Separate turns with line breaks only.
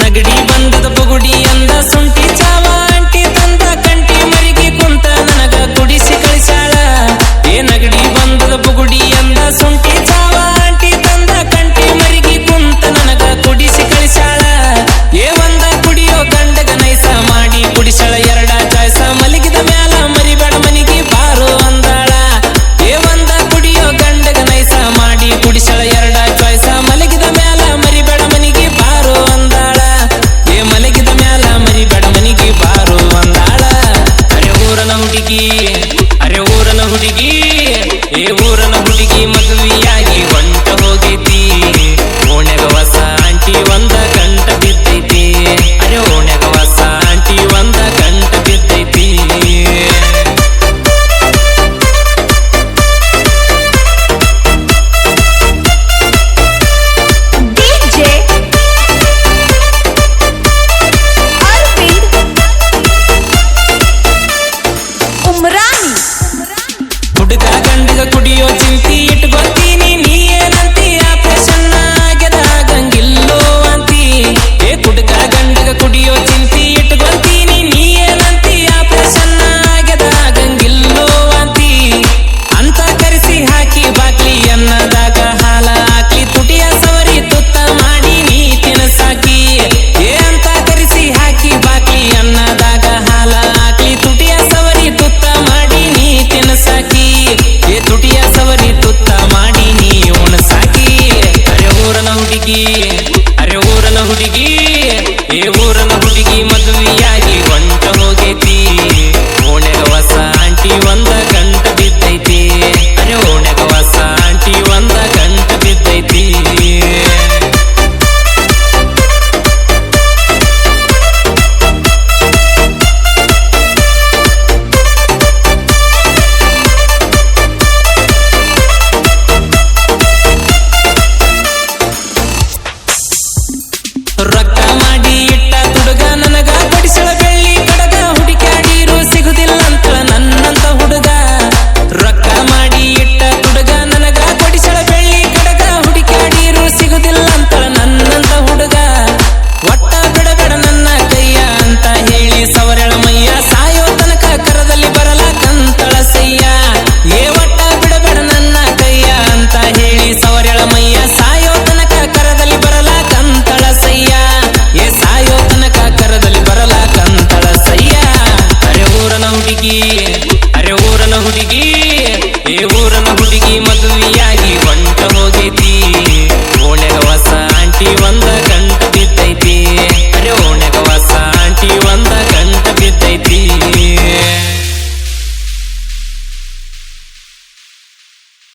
ನಗಡಿ ಬಂದದ ಬಗುಡಿ ಅಂದ ಸುಂಟಿ ಚಾವ ಅಂಟಿ ತಂದ ಕಂಟಿ ಮರಿಗೆ ಕುಂತ ನನಗ ಕುಡಿಸಿ ಕಳಿಸಾಳ ಏ ನಗಡಿ ಬಂದದ ಬಗುಡಿ ಅಂದ ಸುಂಟಿ ಚಾವ ಅಂಟಿ ತಂದ ಕಂಟಿ ಮರಿಗೆ ಕುಂತ ನನಗ ಕುಡಿಸಿ ಕಳಿಸಾಳ ಏ ಒಂದ ಕುಡಿಯೋ ಗಂಡಗ ನೈಸ ಮಾಡಿ ಕುಡಿಸಳ ಎರಡ ಚಾಯ್ಸ ಮಲಗಿದ ಮ್ಯಾಲ ಮರಿಬೇಡ ಮನಿಗೆ ಬಾರು ಅಂದಾಳ ಏ ಒಂದ ಕುಡಿಯೋ ಗಂಡಗ ನೈಸ ಮಾಡಿ ಕುಡಿಸಳ ಎರಡ ಚಾಯ್ಸ ಮಲಗಿದ ಮ್ಯಾಲ ಮರಿಬೇಡ ಮನಿಗೆ ಬಾರು ಅಂದಾಳ ಏ ಮಲಗಿದ ಮ್ಯಾಲ ಮರಿಬೇಡ ಮನಿಗೆ ಬಾರು ಅಂದಾಳ ಅರೆ ಊರನ ಹುಡುಗಿ ಏ ಊರನ ಹುಡುಗಿ ಮದುವೆಯಾಗಿ ಹೊಂಟ ಹೋಗೈತಿ ಓಣ್ಯಾಗ ಹೊಸ ಆಂಟಿ ಒಂದ ಗಂಟ ಬಿದ್ದೈತಿ ಅರೆ ಓಣ್ಯಾಗ ಹೊಸ ಆಂಟಿ ಒಂದ ಗಂಟ ಬಿದ್ದೈತಿ ಹುಡುಗ ಗಂಡಗ ಕುಡಿಯೋ ಚಿಂತಿ ಇಟ್ಕೊತೀನಿ ನೀ ಏನಂತಿ ಆಪರೇಷನ್ ಆಗ್ಯದ ಆಗಂಗಿಲ್ಲೋ ಅಂತಿ ಏ ಹುಡುಗ ಗಂಡಗ ಕುಡಿಯೋ ಚಿಂತಿ ಇಟ್ಕೊತೀನಿ ನೀ ಏನಂತಿ ಆಪರೇಷನ್ ಆಗ್ಯದ ಆಗಂಗಿಲ್ಲೋ ಅಂತಿ ಅಂತ ಕರೆಸಿ ಹಾಕಿ ಬಾಕ್ಲಿ ಅನ್ನದಾಗ ಹಾಲ ಹಾಕ್ಲಿ ತುಟಿಯ ಸವರಿ ತುತ್ತ ಮಾಡಿ ನೀ ತಿನಸಾಕಿ ಏ ಅಂತ ಕರೆಸಿ ಹಾಕಿ ಬಾಕ್ಲಿ ಅನ್ನದಾಗ ಹಾಲ ಹಾಕ್ಲಿ ತುಟಿಯ ಸವರಿ ತುತ್ತ ಮಾಡಿ ನೀ ತಿನಸಾಕಿ ಏ ತುಟಿಯ ಸವರಿ ತುತ್ತ ಮಾಡಿ ನೀ ಉಣಸಾಕಿ ಅರೆ ಊರನ ಹುಡುಗಿ